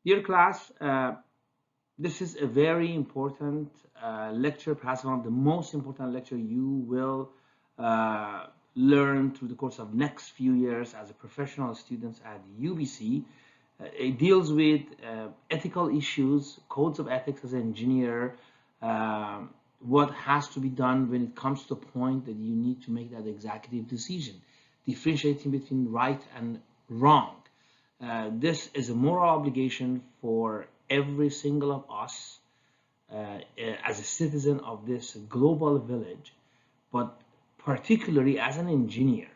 Dear class, this is a very important lecture, perhaps one of the most important lecture you will learn through the course of next few years as a professional students at UBC. It deals with ethical issues, codes of ethics as an engineer, what has to be done when it comes to the point that you need to make that executive decision, differentiating between right and wrong. This is a moral obligation for every single of us as a citizen of this global village, but particularly as an engineer.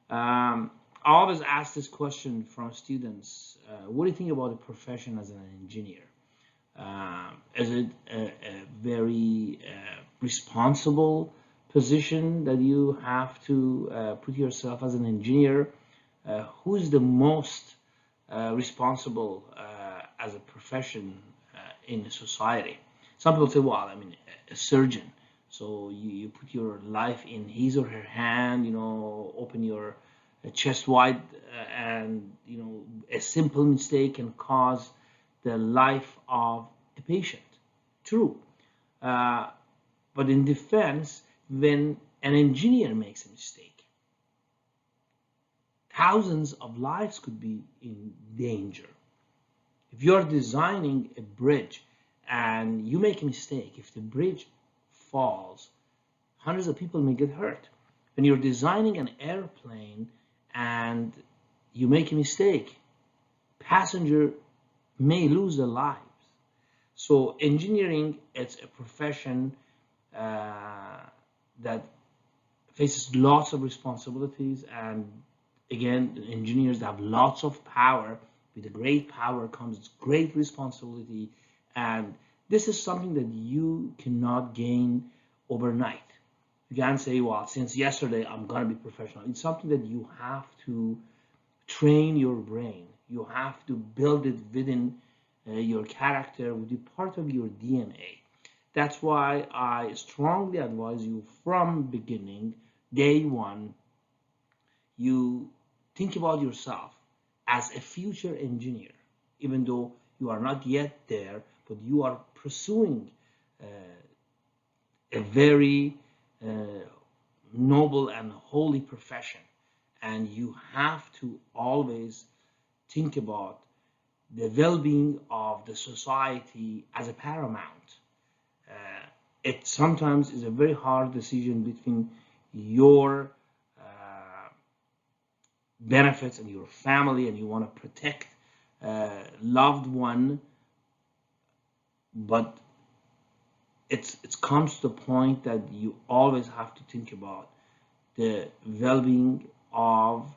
I always ask this question from students, what do you think about the profession as an engineer? Is it a very responsible position that you have to put yourself as an engineer? Who is the most responsible as a profession in the society? Some people say, well, I mean, a surgeon. So you put your life in his or her hand, open your chest wide, and a simple mistake can cause the life of a patient. True. But in defense, when an engineer makes a mistake, thousands of lives could be in danger. If you're designing a bridge and you make a mistake, if the bridge falls, hundreds of people may get hurt. When you're designing an airplane and you make a mistake, passenger may lose their lives. So engineering, it's a profession that faces lots of responsibilities, and again, engineers have lots of power. With the great power comes great responsibility, and this is something that you cannot gain overnight. You can't say, well, since yesterday I'm going to be professional. It's something that you have to train your brain. You have to build it within your character, with the part of your DNA. That's why I strongly advise you from beginning, day one, you think about yourself as a future engineer, even though you are not yet there, but you are pursuing a very noble and holy profession, and you have to always think about the well-being of the society as a paramount. It sometimes is a very hard decision between your benefits and your family, and you want to protect loved one, but it comes to the point that you always have to think about the well-being of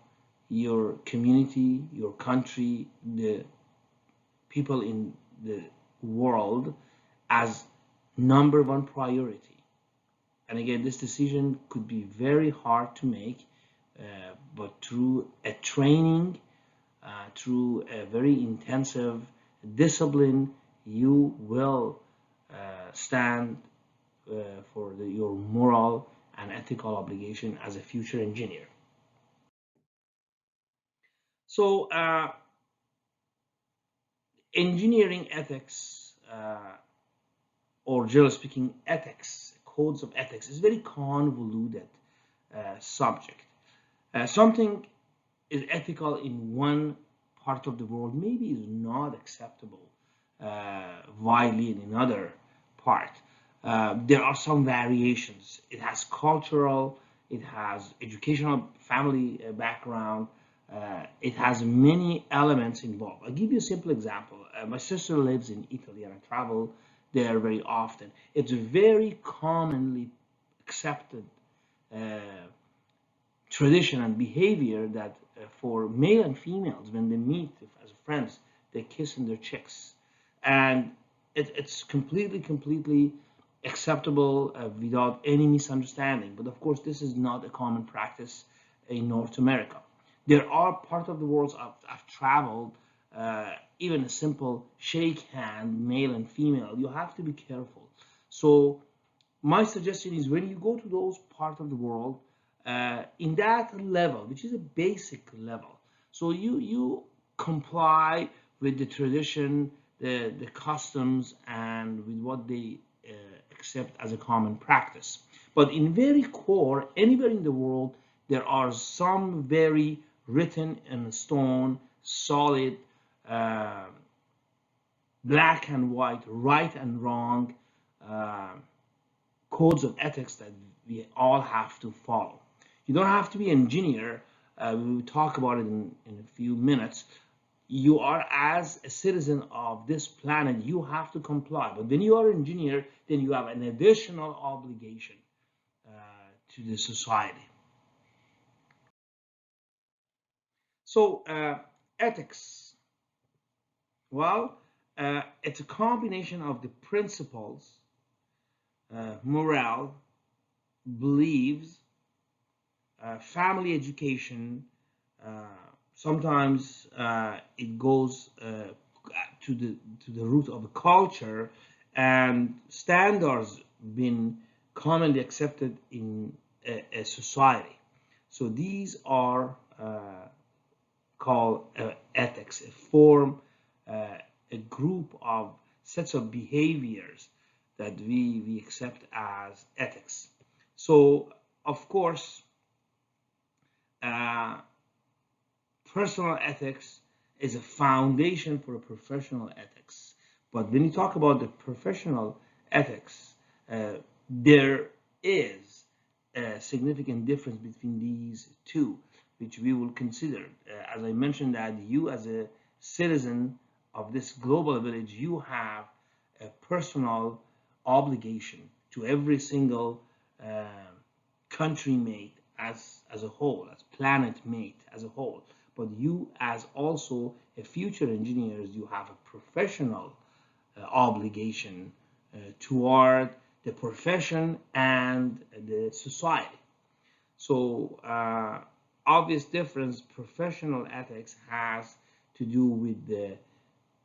your community, your country, the people in the world as number one priority. And again, this decision could be very hard to make, but through a training, through a very intensive discipline, you will stand for your moral and ethical obligation as a future engineer. So, engineering ethics, or generally speaking, ethics, codes of ethics, is a very convoluted subject. Something is ethical in one part of the world maybe is not acceptable widely in another part. There are some variations. It has cultural, it has educational, family background, it has many elements involved. I'll give you a simple example. My sister lives in Italy and I travel there very often. It's very commonly accepted tradition and behavior that for male and females, when they meet as friends, they kiss in their cheeks. And it's completely acceptable without any misunderstanding. But of course, this is not a common practice in North America. There are parts of the world I've traveled, even a simple shake hand, male and female, you have to be careful. So my suggestion is when you go to those parts of the world, in that level, which is a basic level, so you comply with the tradition, the customs, and with what they accept as a common practice. But in very core, anywhere in the world, there are some very written in stone, solid, uh, black and white, right and wrong uh, codes of ethics that we all have to follow. You don't have to be an engineer. We will talk about it in a few minutes. You are, as a citizen of this planet, you have to comply. But when you are an engineer, then you have an additional obligation uh, to the society. So, ethics, well, it's a combination of the principles, morale, beliefs, family education. Uh, Sometimes it goes to the root of a culture and standards been commonly accepted in a society. So these are called ethics, a form, a group of sets of behaviors that we accept as ethics. So, of course, uh, personal ethics is a foundation for a professional ethics. But when you talk about the professional ethics, there is a significant difference between these two, which we will consider. As I mentioned, that you, as a citizen of this global village, you have a personal obligation to every single country mate as a whole, as planet mate as a whole. But you, as also a future engineers, you have a professional obligation toward the profession and the society. So, obvious difference, professional ethics has to do with the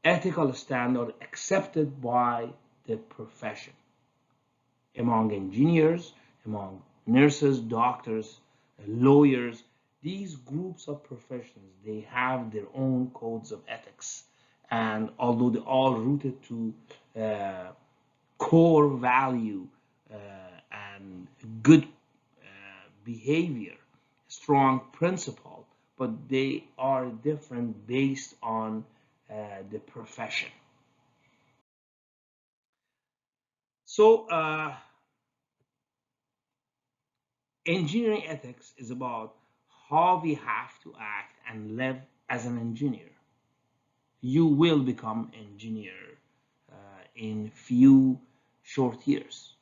ethical standard accepted by the profession among engineers, among nurses, doctors, lawyers. These groups of professions, they have their own codes of ethics. And although they're all rooted to uh, core value and good behavior, strong principle, but they are different based on the profession. So, engineering ethics is about how we have to act and live as an engineer. You will become engineer in few short years.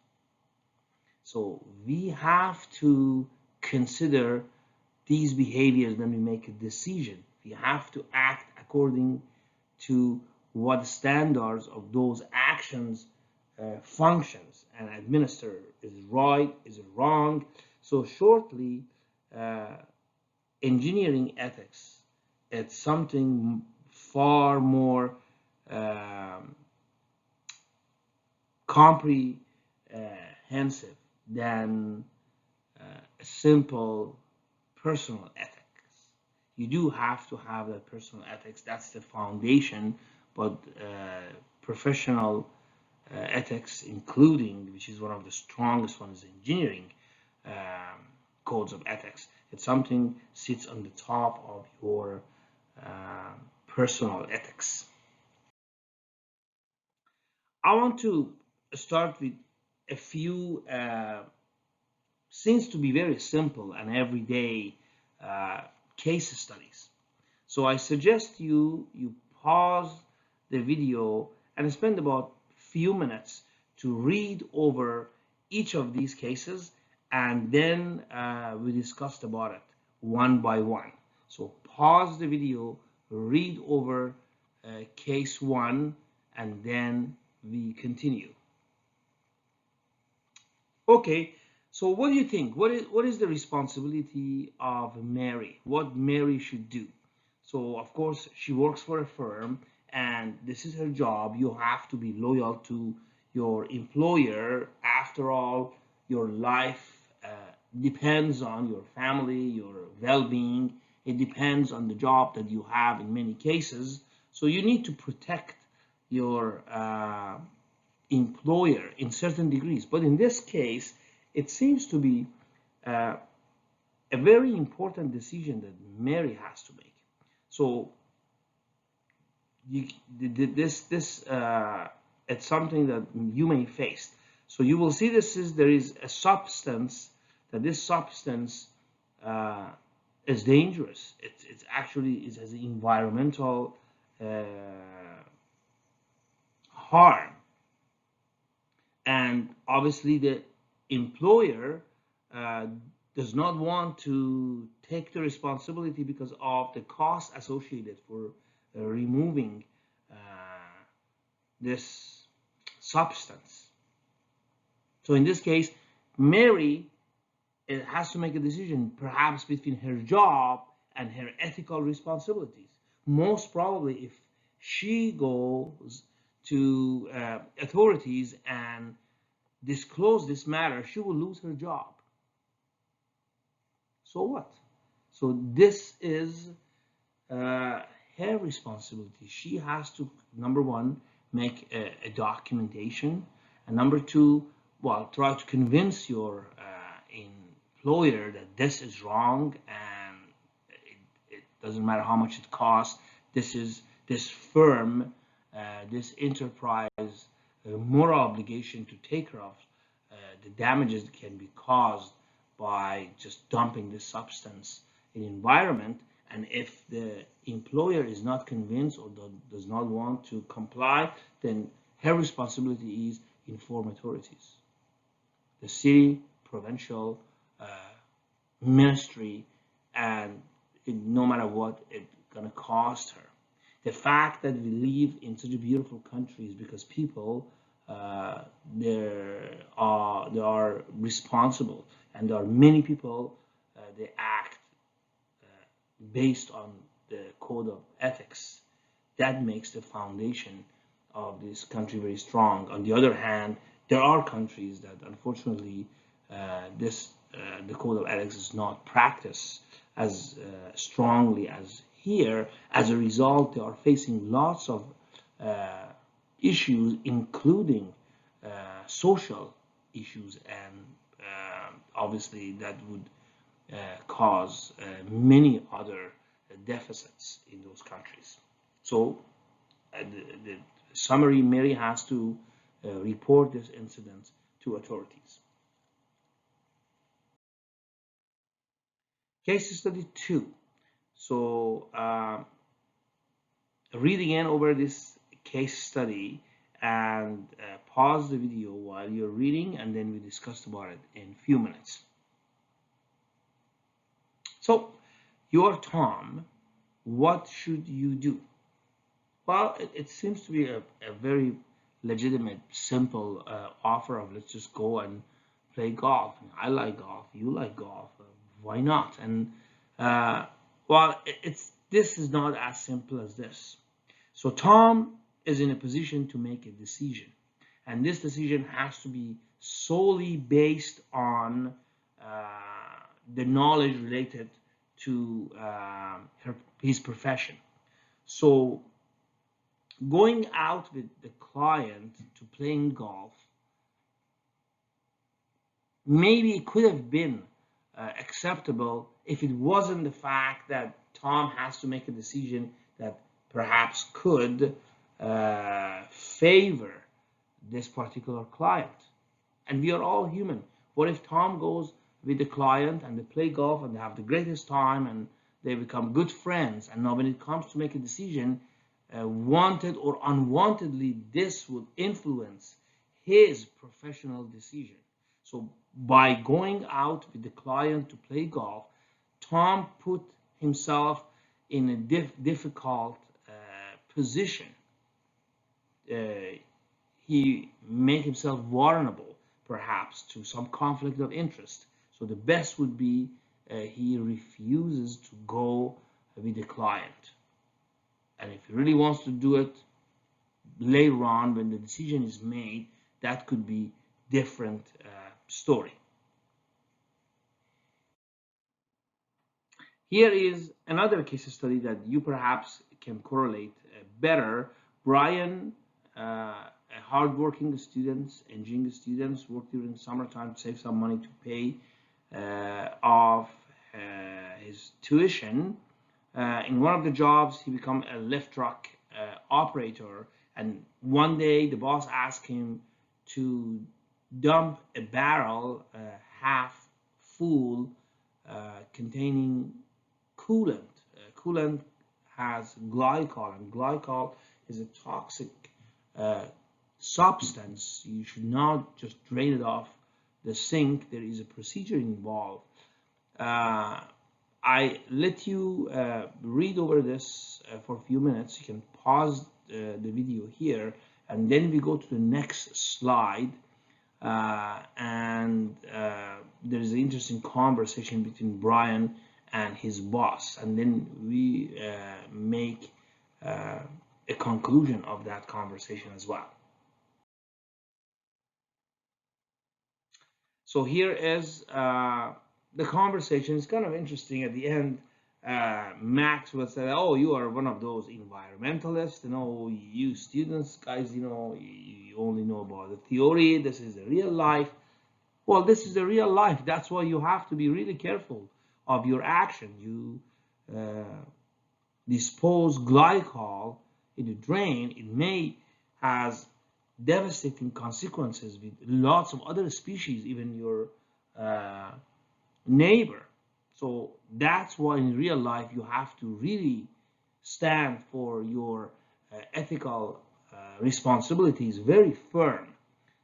So we have to consider these behaviors when we make a decision. We have to act according to what standards of those actions functions and administer. Is it right? Is it wrong? So shortly, uh, engineering ethics, it's something far more um, comprehensive than a simple personal ethics. You do have to have that personal ethics. That's the foundation, but professional ethics, including, which is one of the strongest ones, engineering um, codes of ethics. It's something sits on the top of your personal ethics. I want to start with a few seems to be very simple and everyday uh, case studies. So I suggest you pause the video and spend about few minutes to read over each of these cases, and then we discussed about it one by one. So pause the video, read over case one, and then we continue. Okay, so what do you think? What is the responsibility of Mary? What Mary should do? So of course she works for a firm and this is her job. You have to be loyal to your employer. After all, your life depends on your family, your well-being. It depends on the job that you have in many cases. So you need to protect your employer in certain degrees. But in this case, it seems to be uh, a very important decision that Mary has to make. So you, it's something that you may face. So you will see there is a substance, that this substance uh, is dangerous. It has environmental harm, and obviously the employer uh, does not want to take the responsibility because of the cost associated for removing uh, this substance. So in this case, Mary has to make a decision, perhaps between her job and her ethical responsibilities. Most probably, if she goes to authorities and disclose this matter, she will lose her job. So what? So this is her responsibility. She has to, number one, make a documentation, and number two, well, try to convince your employer that this is wrong, and it doesn't matter how much it costs. This firm, this enterprise, moral obligation to take care of the damages that can be caused by just dumping this substance in the environment. And if the employer is not convinced or does not want to comply, then her responsibility is inform authorities, the city, provincial, ministry, and no matter what it's gonna cost her. The fact that we live in such a beautiful country is because people they are responsible, and there are many people they act based on the code of ethics. That makes the foundation of this country very strong. On the other hand, there are countries that unfortunately the code of ethics is not practiced as strongly as here. As a result, they are facing lots of issues, including social issues, and obviously that would cause many other deficits in those countries. So the summary, Mary has to report this incident to authorities. Case study 2. So read again over this case study and pause the video while you're reading, and then we discuss about it in a few minutes. So you are Tom. What should you do? Well, it seems to be a very legitimate, simple offer of let's just go and play golf. I like golf. You like golf. Why not? And well, this is not as simple as this. So Tom is in a position to make a decision, and this decision has to be solely based on the knowledge related to his profession. So going out with the client to playing golf, maybe it could have been acceptable if it wasn't the fact that Tom has to make a decision that perhaps could favor this particular client. And we are all human. What if Tom goes with the client and they play golf and they have the greatest time and they become good friends, and now when it comes to make a decision, wanted or unwantedly, this would influence his professional decision. So by going out with the client to play golf, Tom put himself in a difficult position. He made himself vulnerable, perhaps, to some conflict of interest. So the best would be he refuses to go with the client. And if he really wants to do it later on, when the decision is made, that could be different story. Here is another case study that you perhaps can correlate better. Brian, a hardworking students, engineering students, work during summertime to save some money to pay off his tuition. In one of the jobs, he become a lift truck operator. And one day, the boss asked him to dump a barrel half full containing coolant. Coolant has glycol, and glycol is a toxic uh, substance. You should not just drain it off the sink. There is a procedure involved. Uh, I let you read over this for a few minutes. You can pause the video here, and then we go to the next slide. And there is an interesting conversation between Brian and his boss, and then we make a conclusion of that conversation as well. So here is the conversation. It's kind of interesting. At the end, Max will say, "Oh, you are one of those environmentalists. You know, you students, guys. You know, you only know about the theory. This is the real life." Well, this is the real life. That's why you have to be really careful of your action. You dispose glycol in the drain. It may has devastating consequences with lots of other species, even your uh, neighbor. So that's why in real life you have to really stand for your ethical responsibilities very firm.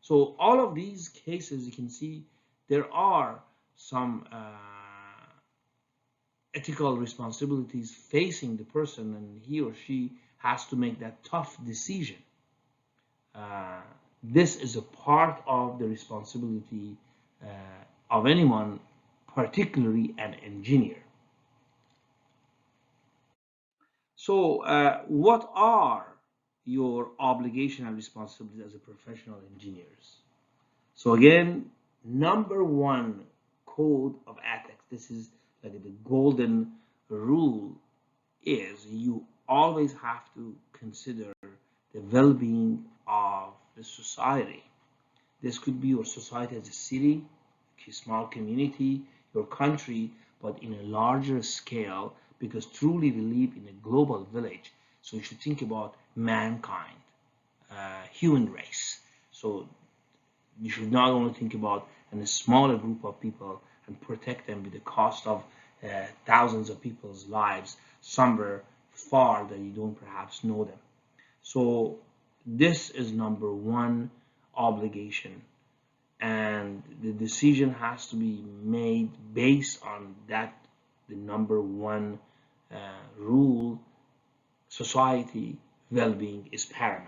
So all of these cases, you can see there are some ethical responsibilities facing the person, and he or she has to make that tough decision. Uh, this is a part of the responsibility uh, of anyone, particularly an engineer. So, what are your obligation and responsibilities as a professional engineers? So again, number one code of ethics. This is like the golden rule is you always have to consider the well-being of the society. This could be your society as a city, a small community, your country, but in a larger scale, because truly we live in a global village. So you should think about mankind, human race. So you should not only think about a smaller group of people and protect them with the cost of thousands of people's lives somewhere far that you don't perhaps know them. So this is number one obligation, and the decision has to be made based on that. The number one uh, rule: society well-being is paramount.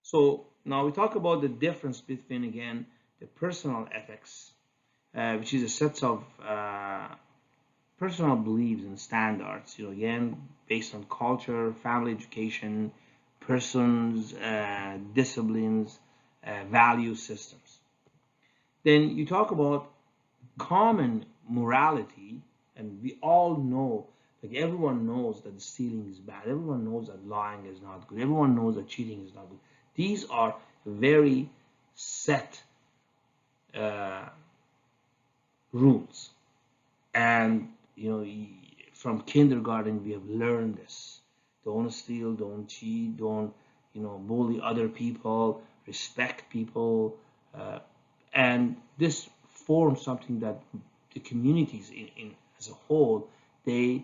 So now we talk about the difference between, again, the personal ethics, which is a set of personal beliefs and standards, again, based on culture, family, education, persons, disciplines, value systems. Then you talk about common morality, and we all know, like everyone knows that stealing is bad. Everyone knows that lying is not good. Everyone knows that cheating is not good. These are very set uh, rules, and from kindergarten we have learned this. Don't steal, don't cheat, don't bully other people, respect people, and this forms something that the communities in as a whole, they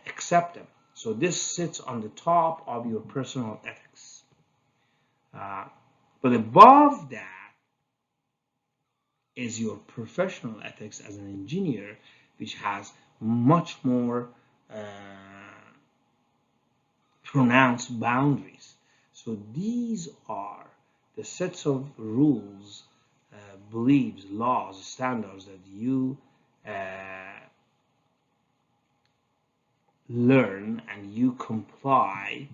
accept them. So this sits on the top of your personal ethics. But above that is your professional ethics as an engineer, which has much more pronounced boundaries. So these are the sets of rules, beliefs, laws, standards that you learn and you comply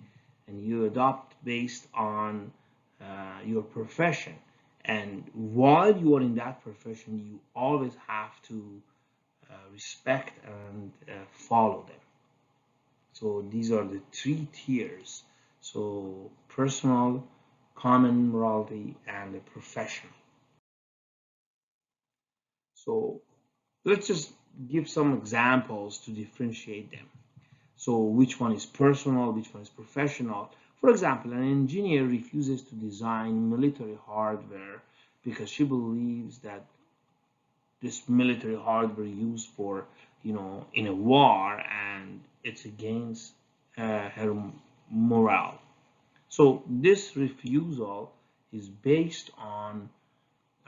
and you adopt based on your profession. And while you are in that profession, you always have to respect and follow them. So these are the three tiers. So personal, common morality, and the professional. So let's just give some examples to differentiate them. So which one is personal, which one is professional? For example, an engineer refuses to design military hardware because she believes that this military hardware used for, in a war, and it's against her morale. So this refusal is based on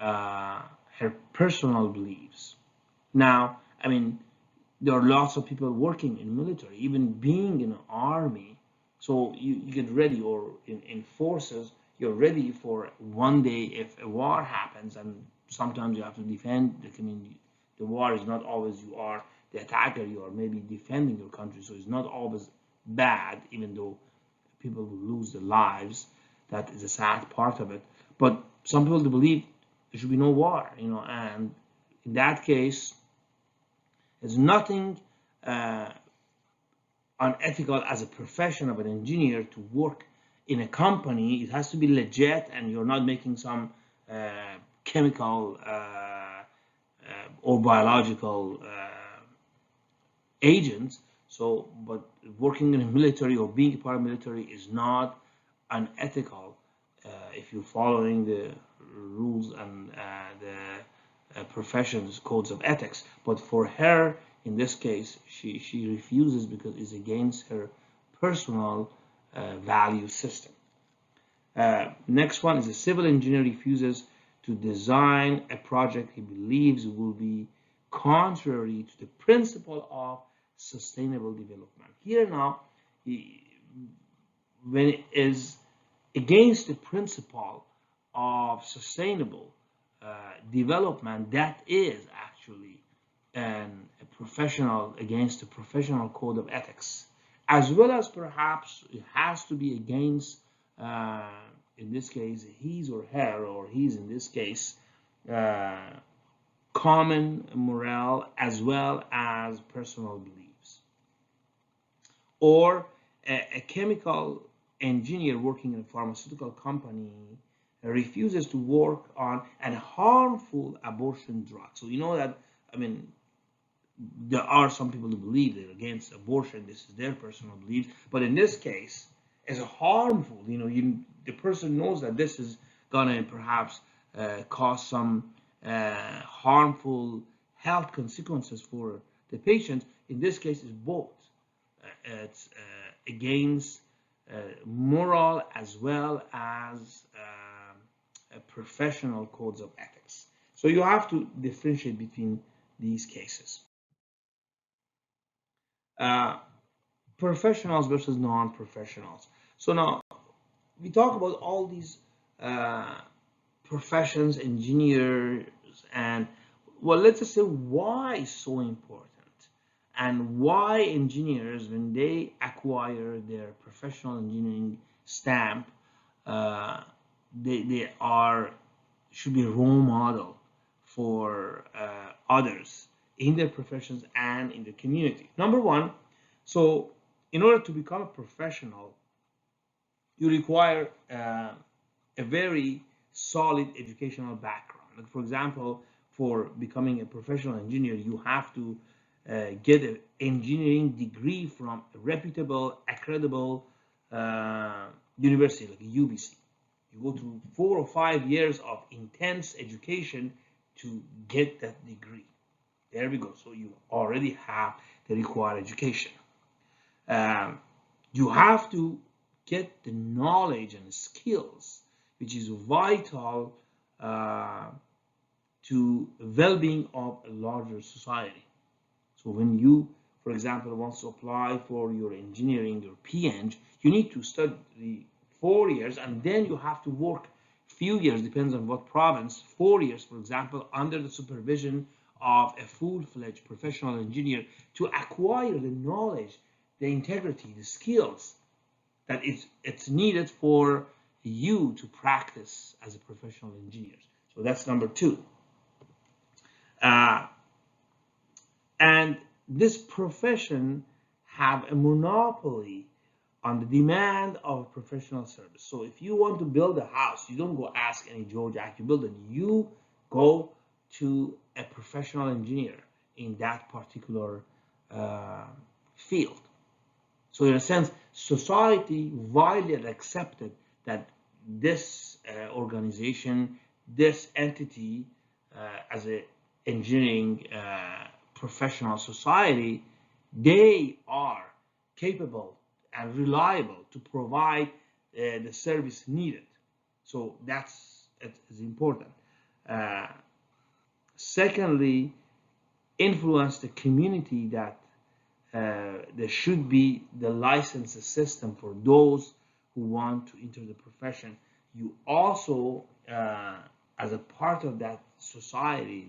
uh, her personal beliefs. Now, I mean, there are lots of people working in military, even being in an army. So you get ready, or in forces, you're ready for one day if a war happens, and sometimes you have to defend the community. The war is not always you are the attacker, you are maybe defending your country. So it's not always bad, even though people will lose their lives. That is a sad part of it. But some people believe there should be no war, and in that case, there's nothing uh, unethical as a profession of an engineer to work in a company. It has to be legit, and you're not making some chemical or biological agents. So, but working in the military or being a paramilitary is not unethical if you're following the rules and the profession's codes of ethics. But for her, in this case, she refuses because it's against her personal value system. Next one is a civil engineer refuses to design a project he believes will be contrary to the principle of sustainable development. Here now, when it is against the principle of sustainable development, that is actually a professional against the professional code of ethics, as well as perhaps it has to be against, in this case, his or her, or his in this case, uh, common morale as well as personal beliefs. Or a chemical engineer working in a pharmaceutical company refuses to work on a harmful abortion drug. So you know that, I mean, there are some people who believe they're against abortion. This is their personal belief. But in this case, as a harmful, the person knows that this is gonna perhaps cause some harmful health consequences for the patient. In this case, it's both. It's against moral as well as professional codes of ethics. So you have to differentiate between these cases. Uh, Professionals versus non-professionals. So now we talk about all these uh, professions, engineers, and well, let's just say why it's so important, and why engineers, when they acquire their professional engineering stamp, uh, they are should be a role model for others in their professions and in the community. Number one, so in order to become a professional, you require a very solid educational background. Like for example, for becoming a professional engineer, you have to get an engineering degree from a reputable, accreditable university like a UBC. You go through 4 or 5 years of intense education to get that degree. There we go. So you already have the required education. Um, you have to get the knowledge and skills which is vital uh, to well-being of a larger society. So when you, for example, want to apply for your engineering, your PEng, you need to study 4 years, and then you have to work few years, depends on what province, 4 years, for example, under the supervision of a full-fledged professional engineer to acquire the knowledge, the integrity, the skills that it's needed for you to practice as a professional engineer. So that's number two. Uh, and this profession have a monopoly on the demand of professional service. So if you want to build a house, you don't go ask any Joe Jack, you build it. You go to a professional engineer in that particular uh, field. So in a sense, society widely accepted that this organization, this entity, as an engineering professional society, they are capable and reliable to provide the service needed. So that's it is important. Uh, Secondly, influence the community that there should be the license system for those who want to enter the profession. You also, as a part of that society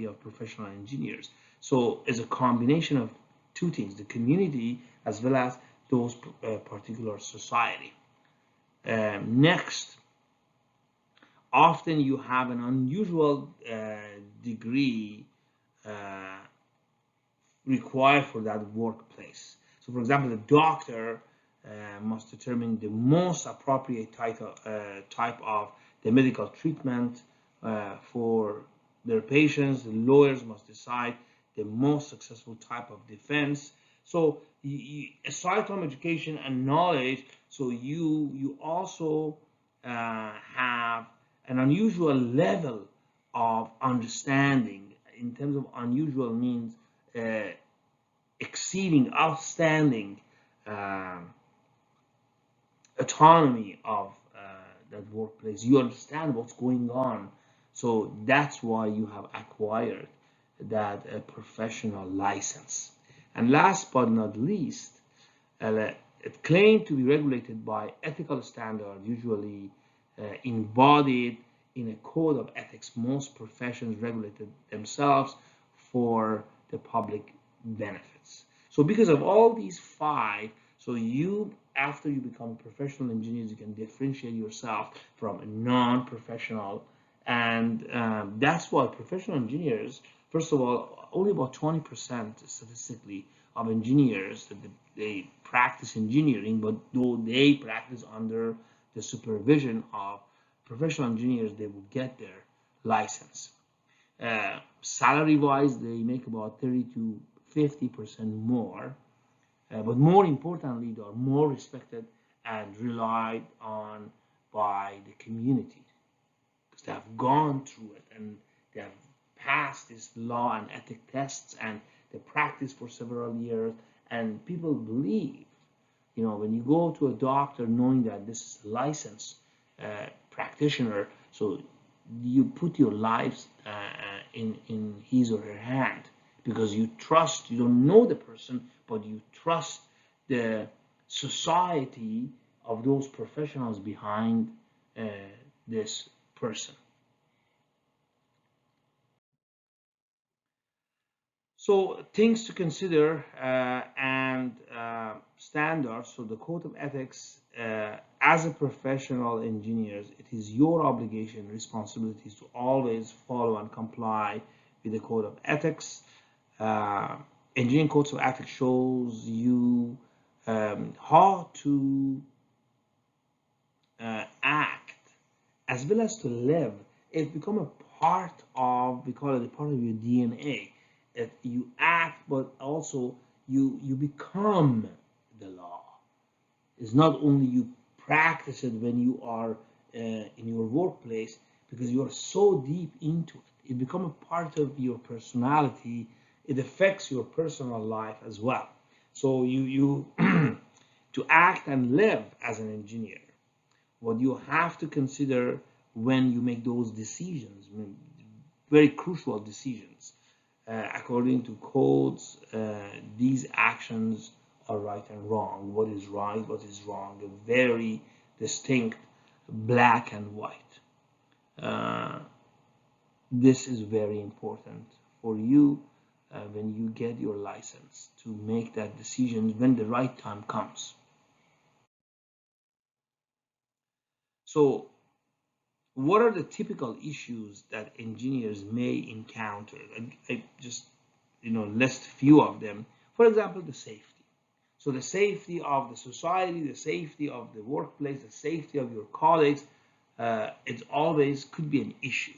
of professional engineers. So it's a combination of two things, the community as well as those particular society. Next, often you have an unusual degree uh, required for that workplace. So, for example, the doctor must determine the most appropriate type of the medical treatment for their patients. The lawyers must decide the most successful type of defense. So, aside from education and knowledge, so you also have an unusual level of understanding. In terms of unusual means uh, exceeding, outstanding uh, autonomy of that workplace. You understand what's going on. So that's why you have acquired that professional license. And last but not least, it claimed to be regulated by ethical standards, usually embodied in a code of ethics. Most professions regulated themselves for the public benefits. So because of all these five, so you, after you become a professional engineer, you can differentiate yourself from a non-professional. And that's why professional engineers, first of all, only about 20% statistically of engineers that they practice engineering, but though they practice under the supervision of professional engineers, they will get their license. Salary wise, they make about 30 to 50% more, but more importantly, they are more respected and relied on by the community because they have gone through it and they have passed these law and ethic tests and they practice for several years, and people believe, when you go to a doctor knowing that this is a licensed practitioner, so you put your lives in his or her hand because you trust, you don't know the person, but you trust the society of those professionals behind this person. So things to consider and standards. So the code of ethics, as a professional engineers, it is your obligation, responsibilities to always follow and comply with the code of ethics. Uh, Engineering codes of ethics shows you how to act as well as to live. It become a part of, we call it a part of your DNA. You act, but also you become the law. It's not only you practice it when you are in your workplace, because you are so deep into it. It becomes a part of your personality. It affects your personal life as well. So you to act and live as an engineer, what you have to consider when you make those decisions, very crucial decisions. According to codes, these actions are right and wrong. What is right, what is wrong, a very distinct black and white. Uh, this is very important for you when you get your license to make that decision when the right time comes. So what are the typical issues that engineers may encounter? I just list a few of them. For example, the safety. So the safety of the society, the safety of the workplace, the safety of your colleagues, it always could be an issue.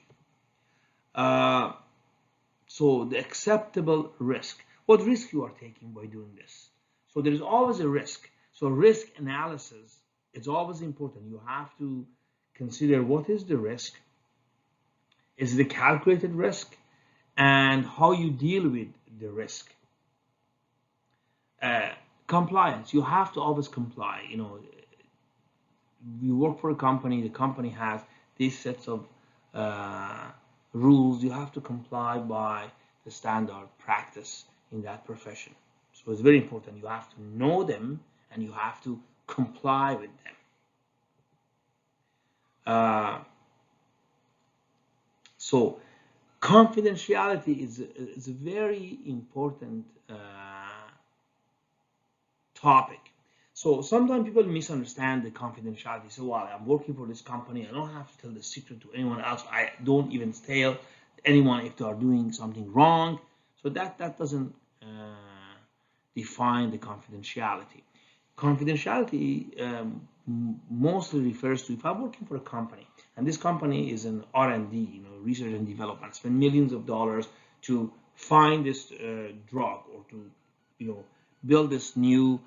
So the acceptable risk, what risk you are taking by doing this. So there is always a risk. So risk analysis, it's always important. You have to consider what is the risk, is it a calculated risk, and how you deal with the risk. Compliance, you have to always comply. You know, you work for a company, the company has these sets of rules. You have to comply by the standard practice in that profession. So it's very important. You have to know them and you have to comply with them. So confidentiality is a very important topic. So sometimes people misunderstand the confidentiality. So, well, I'm working for this company. I don't have to tell the secret to anyone else. I don't even tell anyone if they are doing something wrong. So that doesn't define the confidentiality. Confidentiality mostly refers to if I'm working for a company and this company is an R&D, you know, research and development, spend millions of dollars to find this drug or to, you know, build this new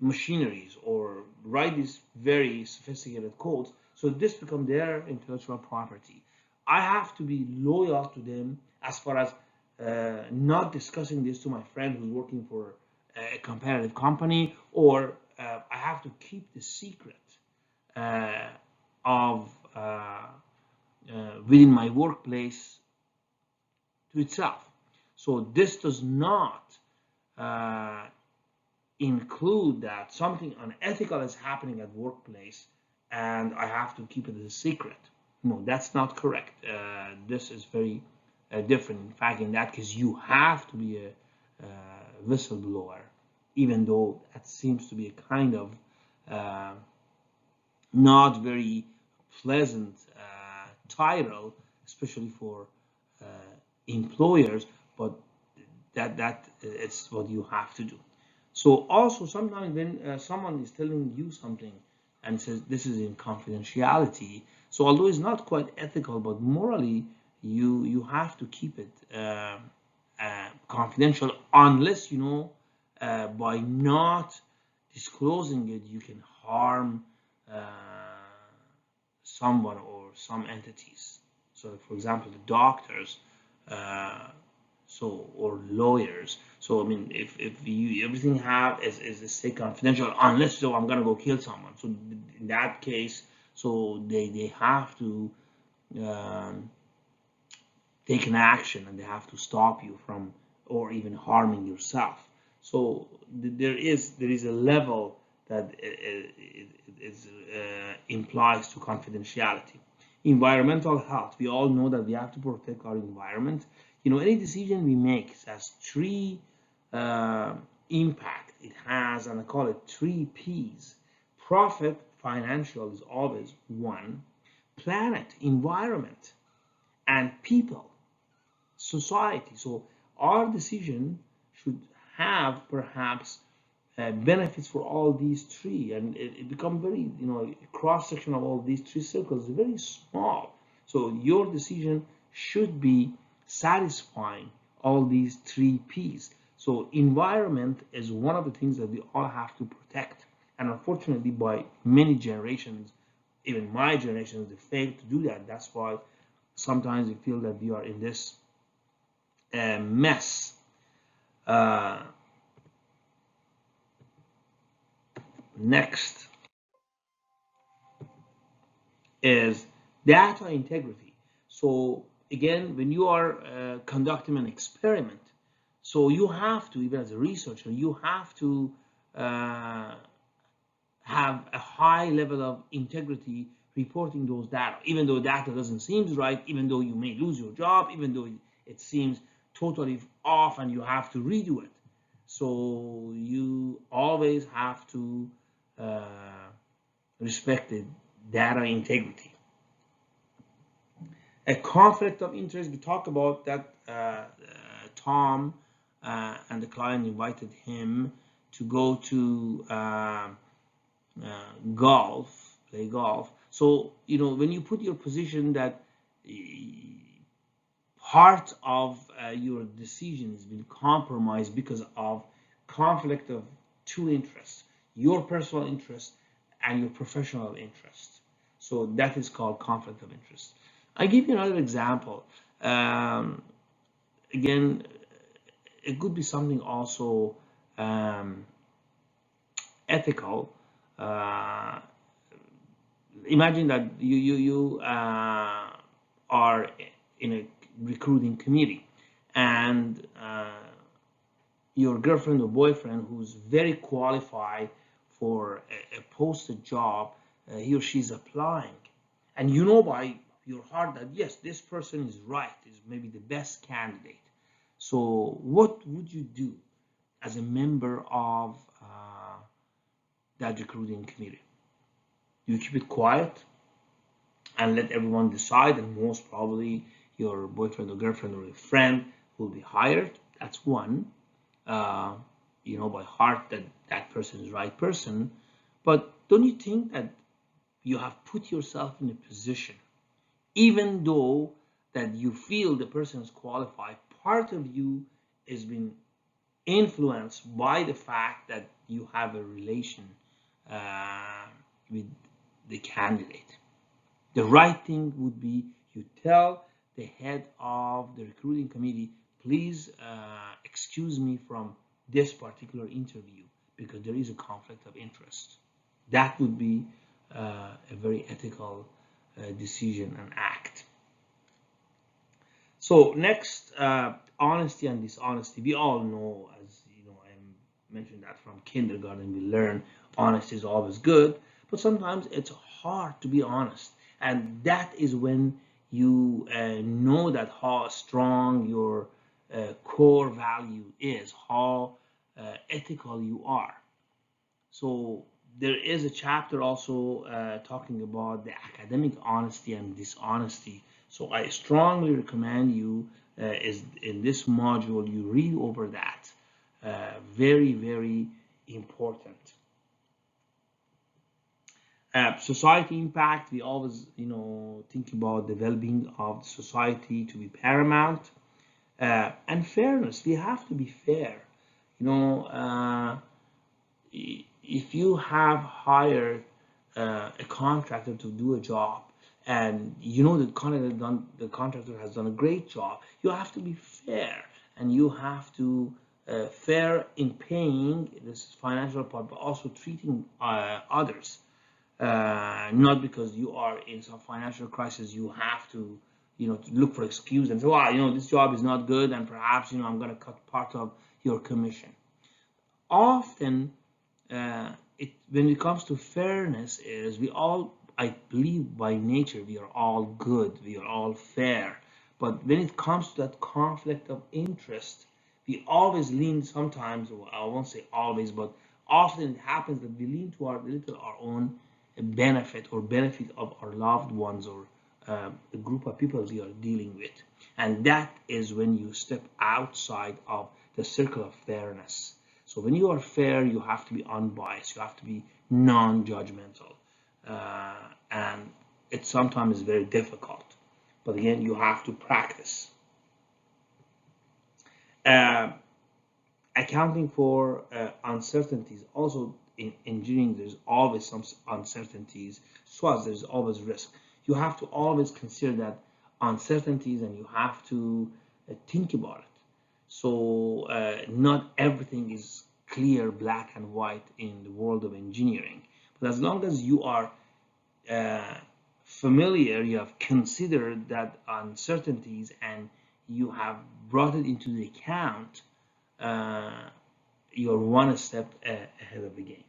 machineries or write these very sophisticated codes. So this becomes their intellectual property. I have to be loyal to them as far as not discussing this to my friend who's working for a competitive company, or I have to keep the secret of within my workplace to itself. So this does not include that something unethical is happening at workplace and I have to keep it as a secret. No, that's not correct. This is very different. In fact, in that case, you have to be a whistleblower, even though that seems to be a kind of not very pleasant title, especially for employers, but that it's what you have to do. So also sometimes when someone is telling you something and says this is in confidentiality, so although it's not quite ethical, but morally you have to keep it confidential unless you know by not disclosing it you can harm someone or some entities. So for example, the doctors or lawyers. So I mean, if you everything have is stay confidential unless so I'm gonna go kill someone. So in that case, so they have to take an action and they have to stop you from or even harming yourself. So there is a level that implies to confidentiality. Environmental health. We all know that we have to protect our environment. You know, any decision we make has three impact. It has, and I call it 3 P's. Profit, financial is always one. Planet, environment, and people, society. So our decision should have perhaps benefits for all these three, and it become very, you know, cross section of all these three circles is very small. So your decision should be satisfying all these 3 P's. So environment is one of the things that we all have to protect, and unfortunately by many generations, even my generation, they failed to do that. That's why sometimes we feel that we are in this mess. Next is data integrity. So again, when you are conducting an experiment, so you have to, even as a researcher, you have to have a high level of integrity reporting those data, even though data doesn't seem right, even though you may lose your job, even though it seems totally off and you have to redo it. So you always have to respect the data integrity. A conflict of interest, we talked about that, Tom, and the client invited him to go to play golf. So, when you put your position that part of your decision has been compromised because of conflict of two interests, your personal interest and your professional interest. So that is called conflict of interest. I give you another example. Again, it could be something also ethical. Uh, Imagine that you are in a recruiting committee, and your girlfriend or boyfriend who's very qualified for a posted job, he or she is applying, and you know by your heart that yes, this person is right, is maybe the best candidate. So what would you do as a member of that recruiting committee? You keep it quiet and let everyone decide, and most probably your boyfriend or girlfriend or a friend will be hired. That's one. You know by heart that that person is the right person. But don't you think that you have put yourself in a position, even though that you feel the person is qualified, part of you has been influenced by the fact that you have a relation with the candidate? The right thing would be you tell the head of the recruiting committee, please excuse me from this particular interview because there is a conflict of interest. That would be a very ethical decision and act. So next, honesty and dishonesty. We all know, as you know, I mentioned that from kindergarten, we learn honesty is always good, but sometimes it's hard to be honest. And that is when you know that how strong your core value is, how ethical you are. So there is a chapter also talking about the academic honesty and dishonesty. So I strongly recommend you is in this module you read over that. Very, very important. Society impact. We always, think about the well-being of the society to be paramount. And fairness. We have to be fair. If you have hired a contractor to do a job, and the contractor has done a great job, you have to be fair, and you have to fair in paying this financial part, but also treating others. Not because you are in some financial crisis, you have to, to look for excuse and say, well, this job is not good, and perhaps, I'm going to cut part of your commission. Often, when it comes to fairness, is we all, I believe, by nature, we are all good, we are all fair. But when it comes to that conflict of interest, we always lean sometimes, or I won't say always, but often it happens that we lean to our own benefit or benefit of our loved ones or a group of people we are dealing with. And that is when you step outside of the circle of fairness. So when you are fair, you have to be unbiased, you have to be non-judgmental. And it sometimes is very difficult. But again, you have to practice. Accounting for uncertainties. Also, in engineering, there's always some uncertainties, so as there's always risk. You have to always consider that uncertainties, and you have to think about it. So not everything is clear, black and white in the world of engineering. But as long as you are familiar, you have considered that uncertainties, and you have brought it into the account, you're one step ahead of the game.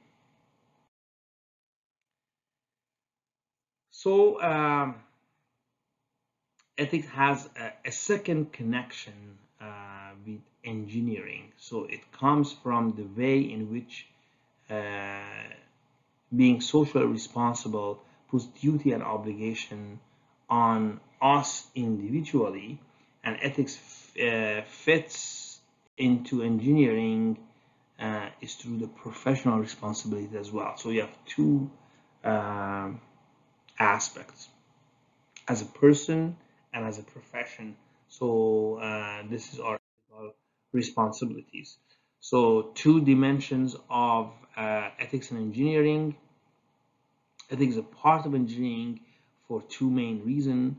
So ethics has a second connection with engineering. So it comes from the way in which being socially responsible puts duty and obligation on us individually, and ethics fits into engineering is through the professional responsibility as well. So you have two aspects, as a person and as a profession. So this is our responsibilities. So two dimensions of ethics and engineering. Ethics is a part of engineering for two main reasons.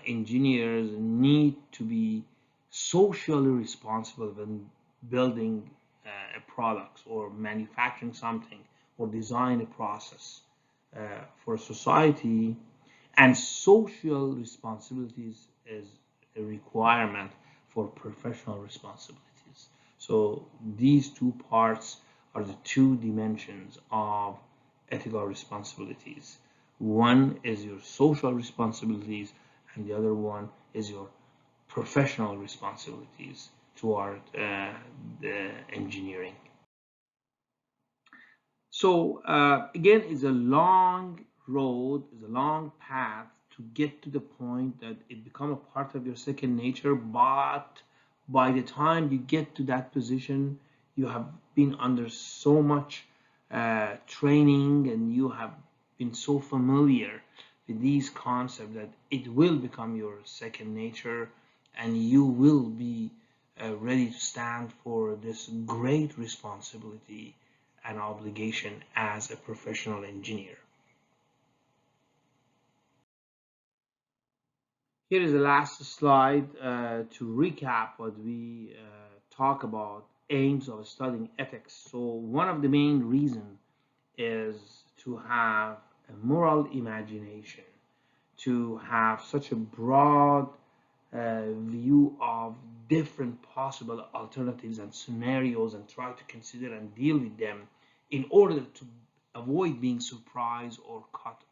Engineers need to be socially responsible when building a product or manufacturing something or design a process for society, and social responsibilities is a requirement for professional responsibilities. So these two parts are the two dimensions of ethical responsibilities. One is your social responsibilities, and the other one is your professional responsibilities toward the engineering. So again, it's a long road, it's a long path to get to the point that it become a part of your second nature. But by the time you get to that position, you have been under so much training, and you have been so familiar with these concepts that it will become your second nature, and you will be ready to stand for this great responsibility and obligation as a professional engineer. Here is the last slide to recap what we talk about aims of studying ethics. So one of the main reasons is to have a moral imagination, to have such a broad view of different possible alternatives and scenarios, and try to consider and deal with them in order to avoid being surprised or caught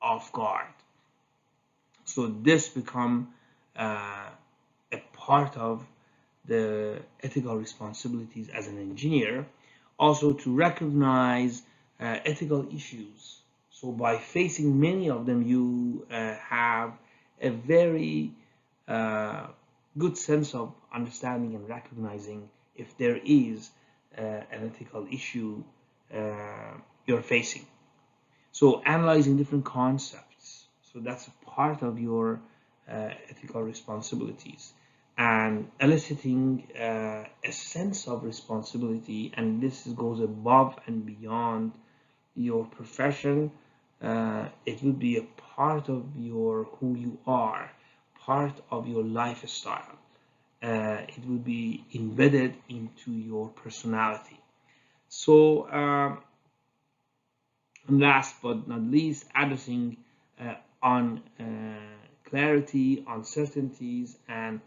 off guard. So this become a part of the ethical responsibilities as an engineer. Also to recognize ethical issues. So by facing many of them, you have a very good sense of understanding and recognizing if there is an ethical issue you're facing. So analyzing different concepts. So that's a part of your ethical responsibilities, and eliciting a sense of responsibility. And this goes above and beyond your profession. It will be a part of your who you are, part of your lifestyle. It will be embedded into your personality. So and last but not least, addressing on clarity, uncertainties, and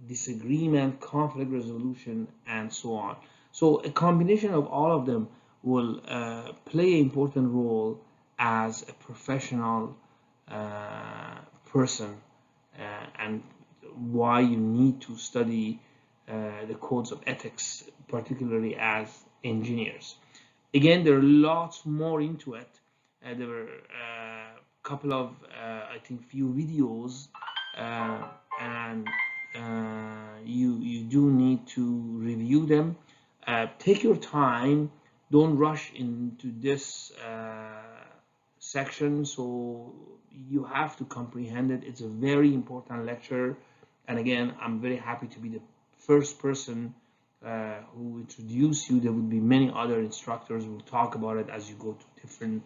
disagreement, conflict resolution, and so on. So a combination of all of them will play an important role as a professional person, and why you need to study the codes of ethics, particularly as engineers. Again, there are lots more into it. There were a couple of, I think, few videos, and you do need to review them. Take your time. Don't rush into this section. So you have to comprehend it. It's a very important lecture. And again, I'm very happy to be the first person who introduce you. There would be many other instructors who will talk about it as you go to different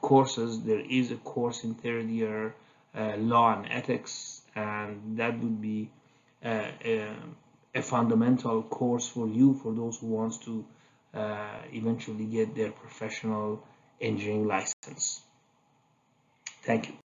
courses. There is a course in third year, law and ethics, and that would be a fundamental course for you, for those who wants to eventually get their professional engineering license. Thank you.